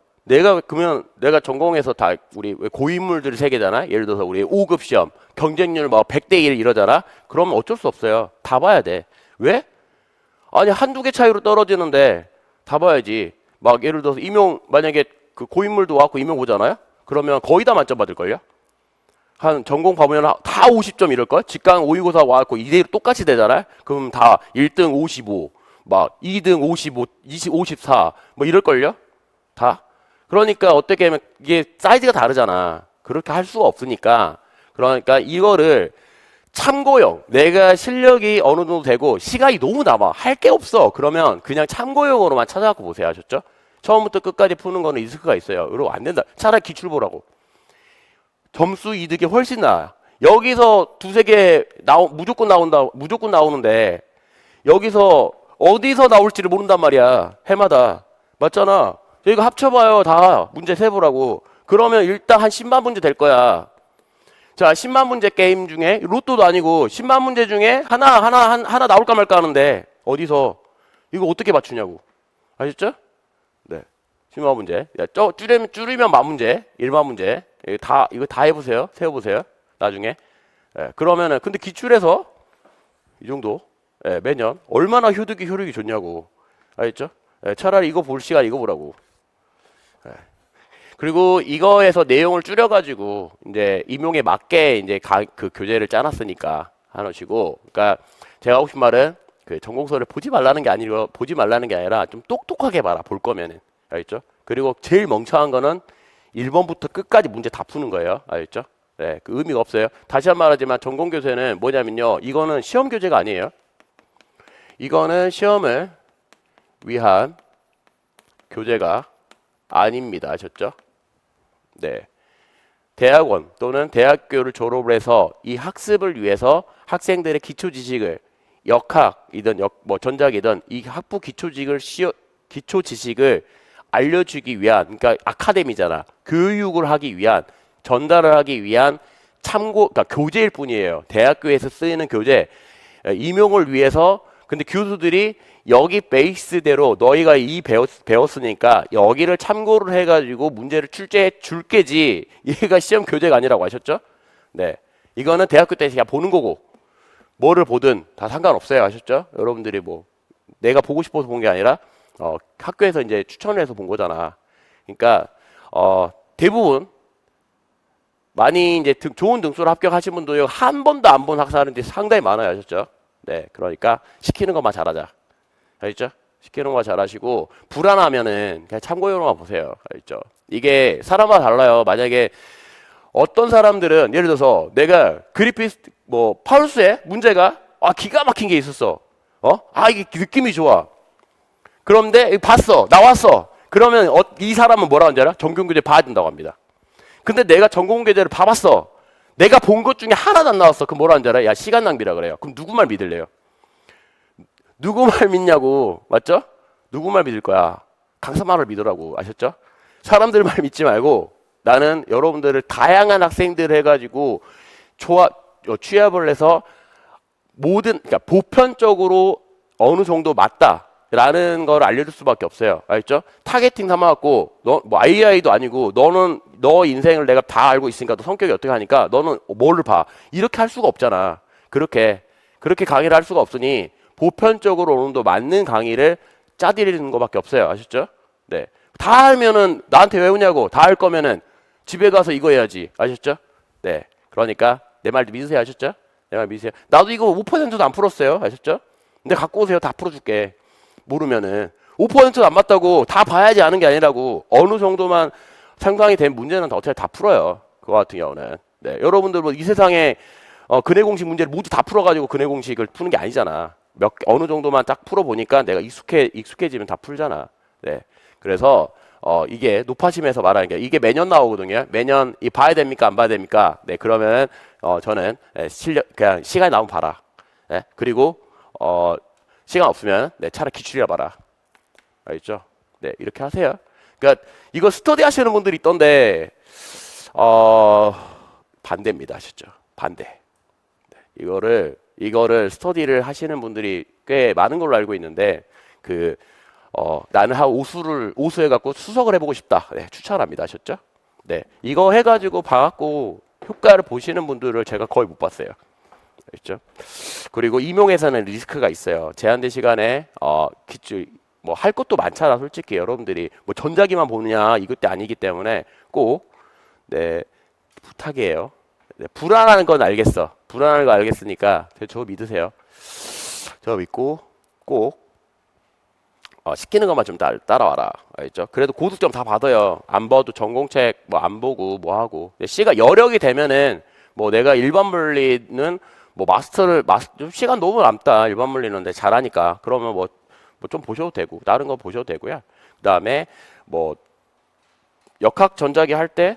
그러면 내가 전공에서 다 우리 고인물들 세계잖아. 예를 들어서 우리 5급 시험 경쟁률 뭐 100대 1 이러잖아. 그러면 어쩔 수 없어요. 다 봐야 돼. 왜? 아니 한두 개 차이로 떨어지는데 다 봐야지. 막 예를 들어서 만약에 그 고인물도 와갖고 임용 보잖아요. 그러면 거의 다 만점 받을걸요? 한 전공 봐보면 다 50점 이럴걸? 직강 5, 6, 5, 4 와갖고 이대로 똑같이 되잖아요. 그럼 다 1등 55, 막 2등 55, 54, 뭐 이럴걸요? 다. 그러니까 어떻게 하면 이게 사이즈가 다르잖아. 그렇게 할 수가 없으니까. 그러니까 이거를 참고용, 내가 실력이 어느 정도 되고 시간이 너무 남아. 할 게 없어. 그러면 그냥 참고용으로만 찾아갖고 보세요. 아셨죠? 처음부터 끝까지 푸는 거는 리스크가 있어요. 그리고 안 된다. 차라리 기출 보라고. 점수 이득이 훨씬 나아. 여기서 두세 개 무조건 나오는데 여기서 어디서 나올지를 모른단 말이야. 해마다. 맞잖아. 이거 합쳐봐요. 다 문제 세보라고. 그러면 일단 한 10만 문제 될 거야. 자, 10만 문제 게임 중에 로또도 아니고 10만 문제 중에 하나 나올까 말까 하는데 어디서 이거 어떻게 맞추냐고. 아셨죠? 네. 10만 문제. 줄이면 만 문제, 1만 문제. 이거 다 해보세요. 세워보세요. 나중에. 예, 그러면은 근데 기출에서 이 정도 매년 얼마나 효력이 좋냐고. 알겠죠? 차라리 이거 볼 시간 이거 보라고. 그리고 이거에서 내용을 줄여가지고 이제 임용에 맞게 이제 그 교재를 짜놨으니까 하나시고. 그러니까 제가 하고 싶은 말은 그 전공서를 보지 말라는 게 아니라 좀 똑똑하게 봐라. 볼 거면은. 알겠죠? 그리고 제일 멍청한 거는 1번부터 끝까지 문제 다 푸는 거예요. 알겠죠? 네, 그 의미가 없어요. 다시 한 번 말하지만 전공 교재는 뭐냐면요. 이거는 시험 교재가 아니에요. 이거는 시험을 위한 교재가 아닙니다. 아셨죠? 네. 대학원 또는 대학교를 졸업을 해서 이 학습을 위해서 학생들의 기초 지식을 역학이든 뭐 전작이든 이 학부 기초 지식을 알려주기 위한, 그러니까 아카데미잖아. 교육을 하기 위한, 전달을 하기 위한 그러니까 교재일 뿐이에요. 대학교에서 쓰이는 교재, 임용을 위해서 근데 교수들이 여기 베이스대로 너희가 배웠으니까 여기를 참고를 해가지고 문제를 출제해 줄 게지 얘가 시험 교재가 아니라고 하셨죠? 네. 이거는 대학교 때 그냥 보는 거고 뭐를 보든 다 상관없어요. 아셨죠? 여러분들이 뭐 내가 보고 싶어서 본 게 아니라 학교에서 이제 추천을 해서 본 거잖아. 그러니까 대부분 많이 이제 좋은 등수로 합격하신 분도 한 번도 안 본 학사하는데 상당히 많아요. 아셨죠? 네. 그러니까 시키는 것만 잘하자. 알겠죠? 시키는 거 잘하시고 불안하면은 그냥 참고용으로만 보세요. 알겠죠? 이게 사람마다 달라요. 만약에 어떤 사람들은 예를 들어서 내가 그리피스 뭐 파울스의 문제가 기가 막힌 게 있었어. 이게 느낌이 좋아. 그런데 봤어. 나왔어. 그러면 이 사람은 뭐라고 하는지 알아? 전공교재 봐야 된다고 합니다. 근데 내가 전공교재를 봐봤어. 내가 본 것 중에 하나도 안 나왔어. 그럼 뭐라고 하는지 알아? 야, 시간 낭비라 그래요. 그럼 누구 말 믿을래요? 누구 말 믿냐고. 맞죠? 누구 말 믿을 거야? 강사 말을 믿으라고. 아셨죠? 사람들 말 믿지 말고 나는 여러분들을 다양한 학생들 해가지고 취합을 해서 그러니까 보편적으로 어느 정도 맞다라는 걸 알려줄 수밖에 없어요. 알겠죠? 타겟팅 삼아갖고 너 뭐 AI도 아니고 너 인생을 내가 다 알고 있으니까 너 성격이 어떻게 하니까 너는 뭐를 봐? 이렇게 할 수가 없잖아. 그렇게 강의를 할 수가 없으니 보편적으로 어느 정도 맞는 강의를 짜드리는 것밖에 없어요. 아셨죠? 네. 다 알면은 나한테 왜 오냐고. 다 알 거면은 집에 가서 이거 해야지. 아셨죠? 네. 그러니까 내 말 믿으세요. 아셨죠? 내 말 믿으세요. 나도 이거 5%도 안 풀었어요. 아셨죠? 근데 갖고 오세요. 다 풀어줄게. 모르면은 5%도 안 맞다고 다 봐야지 아는 게 아니라고. 어느 정도만 상상이 된 문제는 어차피 다 풀어요. 그거 같은 경우는. 네. 여러분들 뭐 이 세상에 근해 공식 문제를 모두 다 풀어가지고 근해 공식을 푸는 게 아니잖아. 어느 정도만 딱 풀어보니까 내가 익숙해지면 다 풀잖아. 네. 그래서 이게 높아심에서 말하는 게 이게 매년 나오거든요. 매년 봐야 됩니까? 안 봐야 됩니까? 네. 그러면 저는 그냥 시간이 나오면 봐라. 네. 그리고 시간 없으면 차라리 기출이라 봐라. 알겠죠? 네. 이렇게 하세요. 그러니까 이거 스터디 하시는 분들이 있던데 반대입니다. 아셨죠? 반대. 네. 이거를 스터디를 하시는 분들이 꽤 많은 걸로 알고 있는데 나는 오수해갖고 수석을 해보고 싶다. 네, 추천합니다. 아셨죠? 네, 이거 해가지고 봐갖고 효과를 보시는 분들을 제가 거의 못 봤어요. 알겠죠? 그리고 임용에서는 리스크가 있어요. 제한된 시간에 뭐 할 것도 많잖아. 솔직히 여러분들이 뭐 전자기만 보느냐 이것도 아니기 때문에 꼭 부탁이에요. 네, 불안한 건 알겠어. 불안한 거 알겠으니까 저 믿으세요. 저 믿고 꼭 시키는 것만 좀 따라와라. 알겠죠? 그래도 고득점 다 받아요. 안 봐도 전공책 뭐 안 보고 뭐 하고. C가 여력이 되면은 뭐 내가 일반 물리는 뭐 좀 시간 너무 남다. 일반 물리는 잘하니까. 그러면 뭐 좀 보셔도 되고 다른 거 보셔도 되고요. 그다음에 뭐 역학 전자기 할 때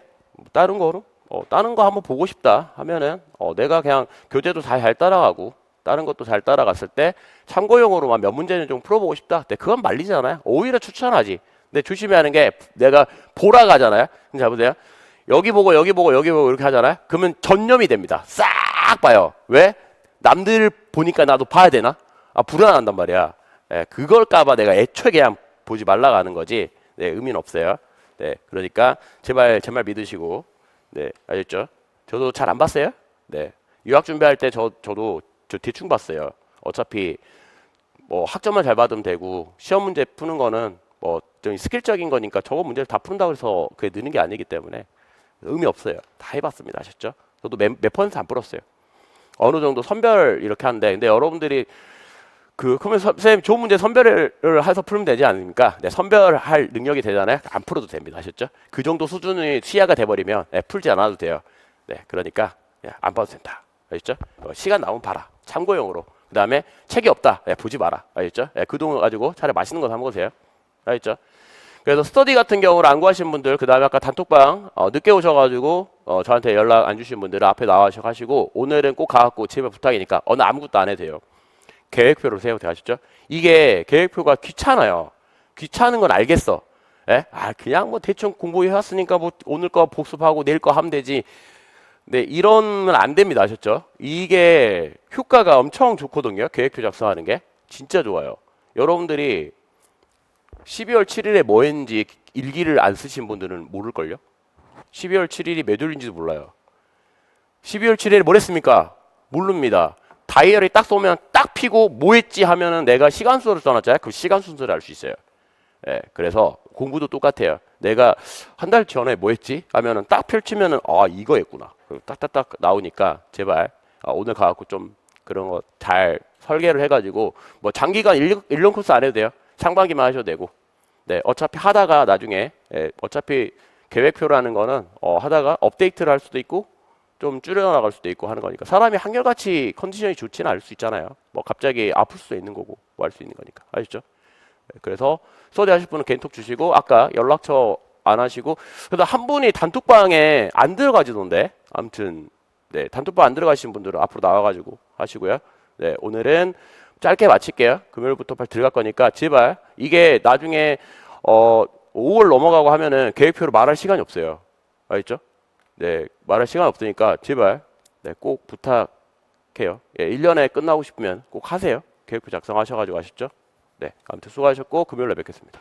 다른 거로 다른 거 한번 보고 싶다 하면은 내가 그냥 교재도 잘 따라가고 다른 것도 잘 따라갔을 때 참고용으로만 몇 문제는 좀 풀어보고 싶다. 근데 그건 말리잖아요. 오히려 추천하지. 근데 조심해야 하는 게 내가 보라 가잖아요. 근데 잘 보세요. 여기 보고 이렇게 하잖아요. 그러면 전념이 됩니다. 싹 봐요. 왜? 남들 보니까 나도 봐야 되나? 불안한단 말이야. 그걸까봐 내가 애초에 그냥 보지 말라고 하는 거지. 네, 의미는 없어요. 네, 그러니까 제발 제 말 믿으시고. 네, 알겠죠? 저도 잘 안 봤어요. 네, 유학 준비할 때 저도 대충 봤어요. 어차피 뭐 학점만 잘 받으면 되고 시험 문제 푸는 거는 뭐 좀 스킬적인 거니까 저거 문제를 다 푼다고 해서 그게 느는 게 아니기 때문에 의미 없어요. 다 해봤습니다. 아셨죠? 저도 몇 퍼센트 안 풀었어요. 어느 정도 선별 이렇게 하는데 근데 여러분들이 그러면 선생님 좋은 문제 선별을 해서 풀면 되지 않습니까? 네, 선별할 능력이 되잖아요. 안 풀어도 됩니다. 아셨죠? 그 정도 수준의 시야가 돼버리면 풀지 않아도 돼요. 네, 그러니까 안 봐도 된다. 알겠죠? 시간 나오면 봐라. 참고용으로. 그 다음에 책이 없다. 보지 마라. 알겠죠? 그 돈 가지고 차라리 맛있는 거 사 먹으세요. 알겠죠? 그래서 스터디 같은 경우를 안 구하신 분들, 그 다음에 아까 단톡방 늦게 오셔가지고 저한테 연락 안 주신 분들은 앞에 나와셔가지고 오늘은 꼭 가갖고 제발 부탁이니까 오늘 아무것도 안 해도 돼요. 계획표를 세우세요. 아셨죠? 이게 계획표가 귀찮아요. 귀찮은 건 알겠어. 그냥 뭐 대충 공부해왔으니까 뭐 오늘 거 복습하고 내일 거 하면 되지. 네, 이러면 안 됩니다. 아셨죠? 이게 효과가 엄청 좋거든요. 계획표 작성하는 게. 진짜 좋아요. 여러분들이 12월 7일에 뭐 했는지 일기를 안 쓰신 분들은 모를걸요? 12월 7일이 몇 요일인지도 몰라요. 12월 7일에 뭘 했습니까? 모릅니다. 다이어리 딱 쏘면 딱 피고 뭐 했지 하면은 내가 시간 순서를 써놨잖아요. 그 시간 순서를 알 수 있어요. 예, 그래서 공부도 똑같아요. 내가 한 달 전에 뭐 했지? 하면은 딱 펼치면은 아 이거 했구나. 딱딱딱 나오니까 제발 오늘 가갖고 좀 그런 거 잘 설계를 해가지고 뭐 장기간 1년 코스 안 해도 돼요. 상반기만 하셔도 되고. 네, 어차피 하다가 나중에 어차피 계획표라는 거는 하다가 업데이트를 할 수도 있고 좀 줄여나갈 수도 있고 하는 거니까 사람이 한결같이 컨디션이 좋지는 않을 수 있잖아요. 뭐 갑자기 아플 수도 있는 거고 뭐 할 수 있는 거니까 아시죠? 네, 그래서 스터디 하실 분은 개인톡 주시고 아까 연락처 안 하시고 그래서 한 분이 단톡방에 안 들어가지던데 아무튼 네 단톡방 안 들어가신 분들은 앞으로 나와가지고 하시고요. 네 오늘은 짧게 마칠게요. 금요일부터 빨리 들어갈 거니까 제발 이게 나중에 5월 넘어가고 하면은 계획표로 말할 시간이 없어요. 알겠죠? 네 말할 시간 없으니까 제발 네, 꼭 부탁해요. 예, 1년에 끝나고 싶으면 꼭 하세요. 계획표 작성하셔가지고 아셨죠? 네 아무튼 수고하셨고 금요일에 뵙겠습니다.